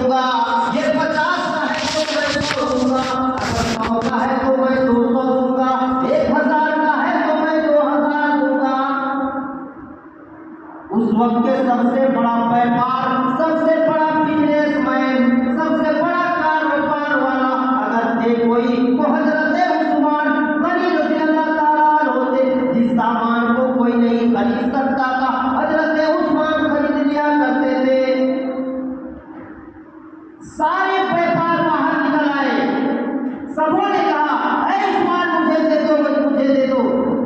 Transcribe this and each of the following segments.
दूंगा, ये 50 का है तो मैं 100 दूंगा, अगर 100 का है तो मैं 200 दूंगा, 1000 का है तो मैं 2000 दूंगा। उस वक्त के सबसे बड़ा व्यापार, सबसे बड़ा बिजनेसमैन, सबसे बड़ा कारोबार वाला अगर थे कोई तो हजरत उस्मान गनी रज़ियल्लाहु ताला होते। जिस सामान को कोई नहीं खरीद सकता था हजरत उस्मान खरीद लिया करते थे। सारे व्यापार बाहर निकल आए, सबों ने कहा ऐ उस्मान मुझे दे दो, मुझे दे दो।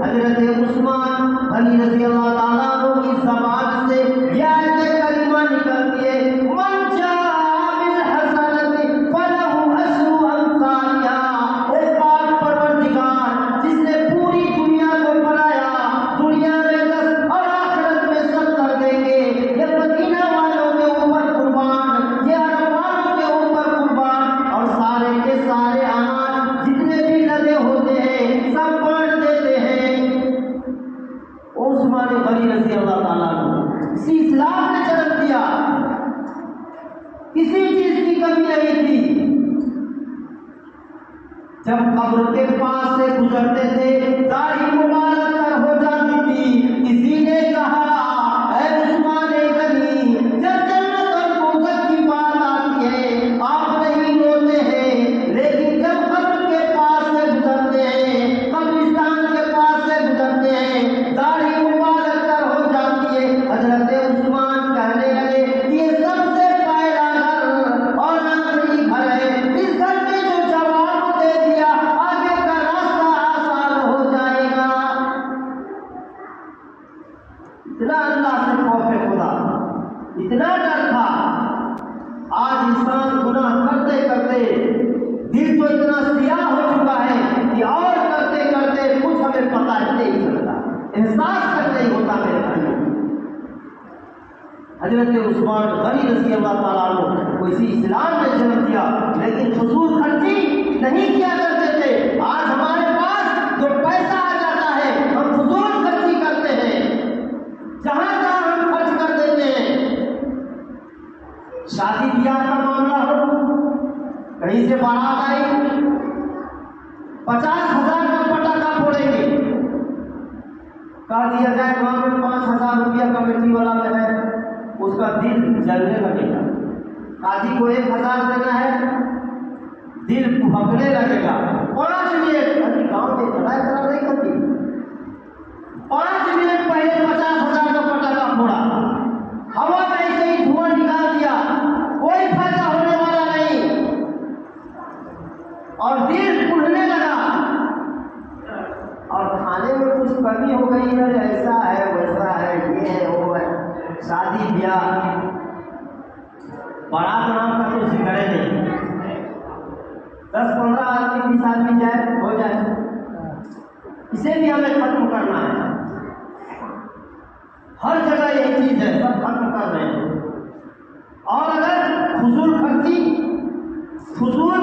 हजरत उस्मान गनी रज़ियल्लाहु ताला की ज़बान से यह कलिमा निकलती है, मन जाअ बिल हसनति फलहु अशरु अम्सालिहा। ओ पाक परवरदिगार, जिसने पूरी दुनिया को बनाया, दुनिया में 10 और आखिरत में 70 देंगे। ये मदीना वालों के ऊपर कुर्बान, ये अरब वालों के ऊपर कुर्बान, और सारे के सारे अनाज जितने भी लगे होते हैं सब बांट देते हैं। उस्मान गनी रज़ियल्लाहु ताला इसी इस्लाम ने जन्म दिया, किसी चीज की कमी नहीं थी। जब कब्र के पास से गुजरते थे दाढ़ी मुबारक तर हो जाती थी। किसी ने कहा ऐ उस्मान गनी, जब जन्नत और दोज़ख की बात आती है आप नहीं रोते हैं, लेकिन जब कब्र के पास से गुजरते हैं, कब्रिस्तान के पास से गुजरते हैं, दाढ़ी मुबारक तर हो जाती है। हजरत उस्मान कहने लगे ये सबसे पहला घर और आखिरी घर है, इस घर में जो जवाब दे दिया आगे का रास्ता आसान हो जाएगा। इतना अल्लाह से खौफ खुदा, इतना डर था। आज इंसान गुनाह करते करते दिल तो इतना सियाह हो चुका है कि और करते करते कुछ हमें पता ही नहीं चलता, एहसास तक नहीं होता मेरे भाइयों। हजरत उस्मान गनी रज़ियल्लाहु ताला को इसी इस्लाम ने जन्म दिया, लेकिन फजूल खर्ची नहीं किया करते थे। आज हमारे पास जो पैसा आ जाता है हम फजूल खर्ची करते हैं, जहां जहां हम खर्च कर देते हैं। शादी ब्याह का मामला हो, कहीं से बारात आई 50,000 का पटाखा फोड़ेंगे, कह दिया जाए गांव में 5,000 रुपया कमेटी वाला में है, उसका दिल जलने लगेगा। काजी को 1,000 देना है, दिल भगने लगेगा। 5 मिनट अभी गांव में लड़ाई करा नहीं करती, 5 मिनट पहले 50,000 का पटाखा फोड़ा, हवा में ऐसे ही धुआं निकाल दिया, कोई फायदा होने वाला नहीं, और दिल फूलने लगा। और खाने में कुछ कमी हो गई है, ऐसा है वैसा है, ये है वो है। शादी ब्याह बारात नाम का तो जिक्र नहीं, 10-15 आदमी 20 आदमी जाए हो जाए, इसे भी हमें खत्म करना है। हर जगह यही चीज है, सब खत्म कर रहे हैं। और अगर फजूल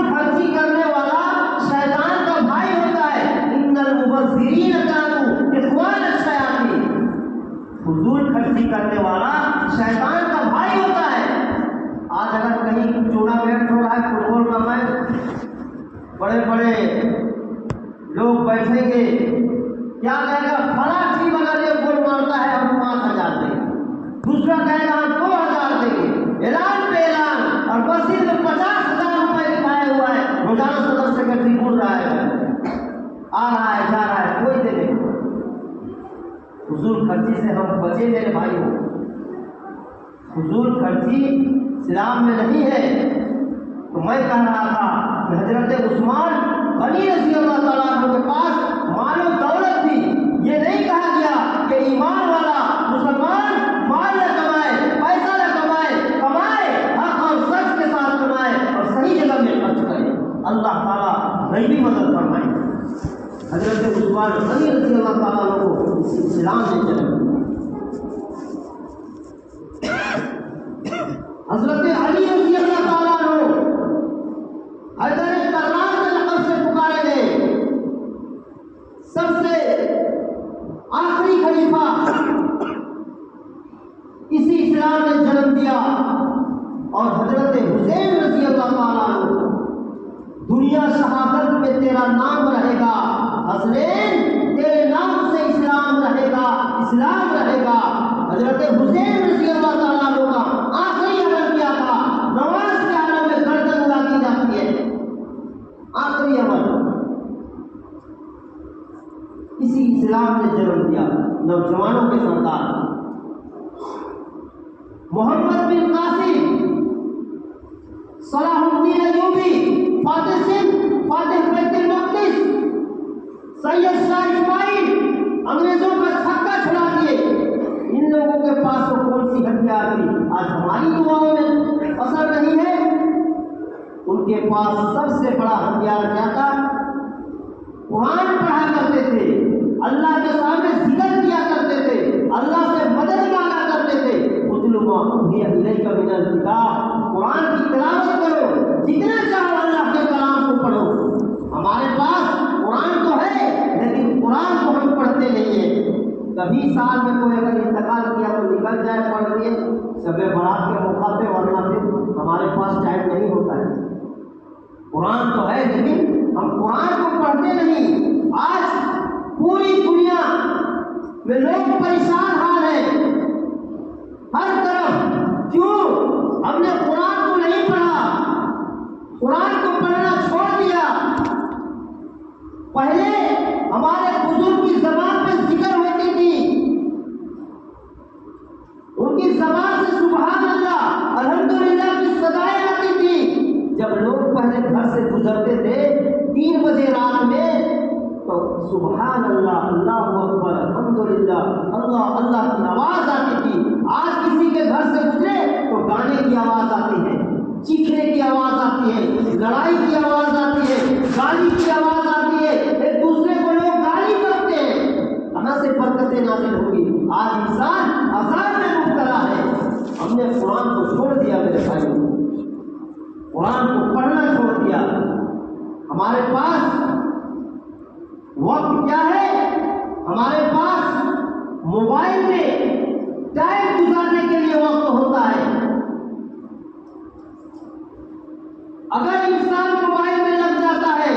खर्ची करने वाला शैतान का भाई होता है, इन्नल मुबज़्ज़िरीन कानू इख़वान अश-शयातीन, फजूल खर्ची करने वाला शैतान का भाई होता है। आज अगर कहीं टूर्नामेंट हो रहा है, फुटबॉल का मैच, बड़े बड़े लोग बैठेंगे, क्या कहेगा फला टीम अगर ये गोल मारता है हम 5,000 देंगे, दूसरा कहेगा हम 2,000 देंगे, ऐलान पे ऐलान, और बसीर में 50,000 रुपए लिखाया हुआ है। रोजाना सदर सेक्रेटरी बोल रहा है, आ रहा है जा रहा है, कोई दे नहीं। फजूल खर्ची से हम बचे मेरे भाई हो, फजूल खर्ची इस्लाम में नहीं है। तो मैं कह रहा था कि हजरत उस्मान गनी रज़ियल्लाहु ताला के पास मालो दौलत थी। ये नहीं कहा गया कि ईमान वाला मुसलमान माल न कमाए, पैसा न कमाए, कमाए हक और सच के साथ कमाए और सही जगह में खर्च करे, अल्लाह ताला गैबी मदद फरमाए। हजरत उस्मान गनी रज़ियल्लाहु ताला को इस्लाम ने जन्म दिया। हजरत अली रज़ियल्लाहु ताला हैदर कर्रार के लक़ब से पुकारे गए, सबसे आखिरी खलीफा, इसी इस्लाम ने जन्म दिया। और हजरत हुसैन तेरा नाम रहेगा, हसनैन तेरे नाम से इस्लाम रहेगा, इस्लाम रहेगा। हजरत हुसैन रज़ी अल्लाह ताला अन्हु का आखिरी अमल क्या था? नमाज के हाल में गर्दन उड़ा दी जाती है, आखिरी अमल। इसी इस्लाम ने जन्म दिया नौजवानों के सरदार मोहम्मद बिन Qasim, Salahuddin Ayyubi, Fatih Singh, Fatih Betul Maqdis, Syed Shah Ismail, अंग्रेजों का छक्का छुड़ा दिए। इन लोगों के पास वो कौन सी हथियार थी? आज हमारी युवाओं में असर नहीं है। उनके पास सबसे बड़ा हथियार क्या था? कुरान पढ़ा करते थे, अल्लाह के सामने जिक्र किया करते थे, अल्लाह से मदद मांगा करते थे। कुरान की तिलावत करो, जितना चाहो अल्लाह के कलाम को पढ़ो। हमारे पास कुरान तो है, लेकिन कुरान को हम पढ़ते नहीं है। कभी साल में कोई अगर इंतकाल किया तो निकल जाए पढ़ लिए शब-ए बारात के मौका पे, वरना फिर हमारे पास टाइम नहीं होता है। कुरान तो है, लेकिन हम कुरान को पढ़ते नहीं। आज पूरी दुनिया में लोग परेशान हाल है, हर तरफ। क्यों? हमने कुरान को नहीं पढ़ा, कुरान को पढ़ना छोड़ दिया। पहले हमारे बुजुर्ग की ज़बान पे जिक्र होती थी, उनकी ज़बान से सुभान अल्लाह, अल्हम्दुलिल्लाह की सदाएं आती थी। जब लोग पहले घर से गुजरते थे 3 बजे रात में, तो सुभान अल्लाह, अल्लाहु अकबर, अल्हम्दुलिल्लाह, अल्लाह अल्लाह की आवाज आती थी। आज किसी के घर से गुजरे तो गाने की आवाज आती है, चीखने की आवाज आती है, लड़ाई की आवाज आती है, गाली की आवाज आती है, एक दूसरे को लोग गाली करते हैं। कहां से बरकतें नाज़िल होंगी? आज इंसान अज़ाब में मुब्तला है। हमने कुरान को छोड़ दिया मेरे भाइयों, कुरान को पढ़ना छोड़ दिया। हमारे पास वक्त क्या है? हमारे पास मोबाइल में टाइम गुजारने के लिए वक्त होता है। अगर इंसान मोबाइल में लग जाता है,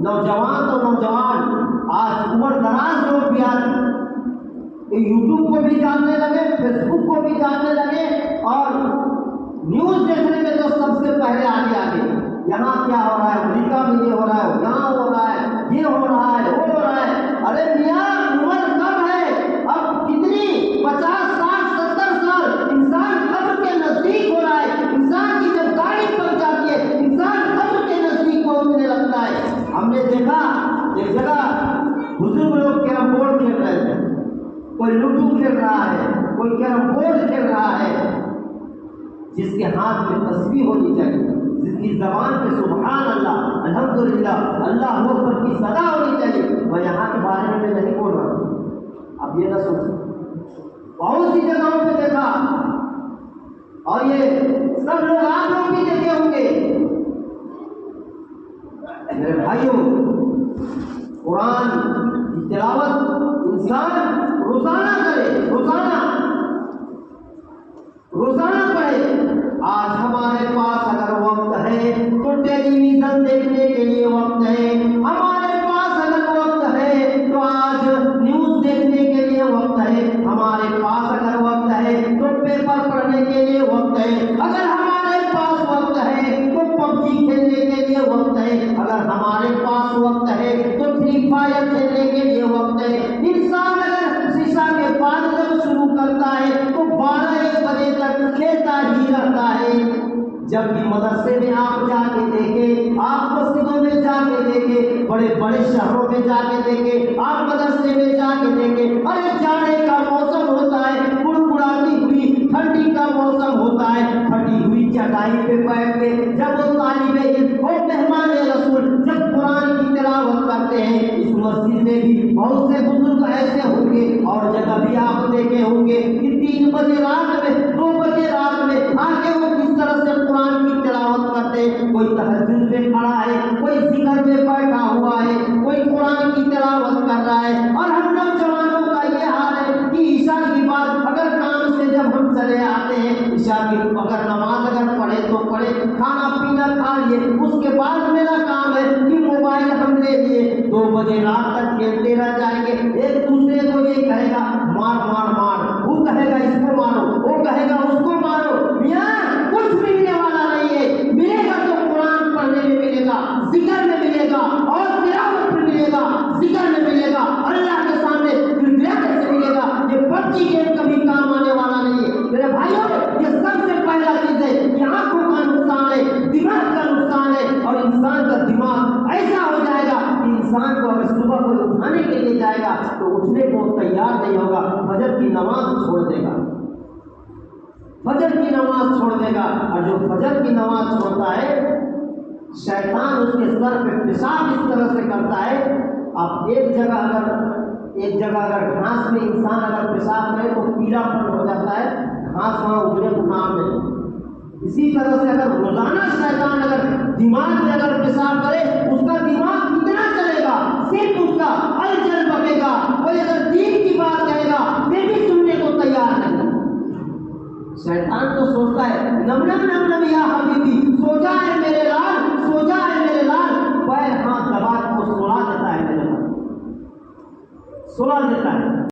नौजवान तो नौजवान, आज उम्र दराज लोग भी आज यूट्यूब को भी जानने लगे, फेसबुक को भी जानने लगे, और न्यूज देखने में तो सबसे पहले आगे आगे। यहाँ क्या हो रहा है, अमेरिका में ये हो रहा है, यहाँ हो रहा है, ये हो रहा है, वो हो रहा है। अरे मियाँ, उम्र कम है, अब कितनी 50, 60, 70 साल इंसान कब्र के नजदीक हो रहा है। इंसान की जब गाड़ी पक जाती है, इंसान कब्र के नजदीक पहुंचने लगता है। हमने देखा एक जगह बुजुर्ग लोग कैरम बोर्ड खेल रहे थे, कोई लूडो खेल रहा है, कोई कैरम बोर्ड खेल रहा है। जिसके हाथ में तस्बीह होनी चाहिए, जिसकी जबान पे सुभान अल्लाह, अल्हम्दुलिल्लाह, अल्लाह अकबर की सदा होनी चाहिए, वह यहाँ के बारे में मैं नहीं बोल रहा हूँ। अब ये ना सोचो, बहुत सी जगहों पे देखा, और ये सब लोग आप लोग भी देखे होंगे। मेरे भाइयों, कुरान की तिलावत इंसान रोजाना करे, रोजाना पढ़े। आज हमारे पास अगर वक्त है तो टेलीविजन देखने के लिए वक्त है, हमारे पास अगर वक्त है तो आज न्यूज देखने के लिए वक्त है, हमारे पास अगर वक्त है तो पेपर पढ़ने के लिए वक्त है, अगर हमारे पास वक्त है तो पबजी खेलने के लिए वक्त है, अगर हमारे पास वक्त है तो फ्री फायर खेलने के लिए वक्त है। इंसान अगर शीशा के पास जब शुरू करता है तो 12-1 बजे तक खेलता ही रहता है। जब भी मदरसे में आप जाके देखें, आप मस्जिदों में जाके देखें, बड़े बड़े शहरों में जाके देखें, आप मदरसे में जाके देखें, अरे जाड़े का मौसम होता है, गुड़गुड़ाती हुई ठंडी का मौसम होता है, फटी हुई चटाई पे बैठ के जब वो तालिबे इल्म और मेहमान रसूल जब कुरान की तिलावत करते हैं, इस मस्जिद में भी बहुत से बुजुर्ग ऐसे होंगे, और जगह भी आप देखे होंगे कि 3 बजे रात में, 2 बजे रात में आके वो किस तरह से कुरान की तिलावत करते हैं। कोई तहज्जुद में खड़ा है, कोई जिक्र में बैठा हुआ है, कोई कुरान की तिलावत कर रहा है। और हम नौजवानों का ये हाल है कि ईशा की बात अगर काम से जब हम चले आते हैं, ईशा की अगर नमाज अगर पढ़े तो पढ़े, खाना पीना खा लिए, उसके बाद मेरा काम है कि मोबाइल हमने 2 बजे रात तक खेलते रह जाएंगे। एक दूसरे को ये कहेगा मार मार मार, वो कहेगा इसको मारो, वो कहेगा उसको मारो। मियां कुछ मिलने वाला नहीं है। मिलेगा तो कुरान पढ़ने में मिलेगा, जिक्र में मिलेगा, और तिलावत में मिलेगा, जिक्र में मिलेगा, अल्लाह के सामने गिड़गिड़ाने से मिलेगा। ये पबजी गेम कभी काम आने वाला नहीं है मेरे भाइयों। ये सबसे पहला चीज है, ये आंखों का नुकसान है, दिमाग का नुकसान है, और इंसान का दिमाग ऐसा हो जाएगा कि इंसान को अगर सुबह कोई उठाने के लिए जाएगा तो उठने को तैयार नहीं होगा, फजर की नमाज छोड़ देगा, फजर की नमाज छोड़ देगा। और जो फजर की नमाज छोड़ता है, शैतान उसके सर पे पेशाब इस तरह से करता है। अब एक जगह अगर घास में इंसान अगर पेशाब करे तो पीलापन हो जाता है, घास वहां उगने को नाम नहीं। इसी तरह से अगर रोजाना शैतान अगर दिमाग में अगर पेशाब करे, उसका दिमाग कितना चलेगा, सिर्फ उसका अलजल बकेगा। कोई अगर दीन की बात कहेगा फिर भी सुनने को तैयार नहीं। शैतान तो सोचता है नम नम नम नम या हबीबी, सो जा है मेरे लाल, सो जा है मेरे लाल, पैर हाथ दबा को सुला देता है, मेरे सुला देता है।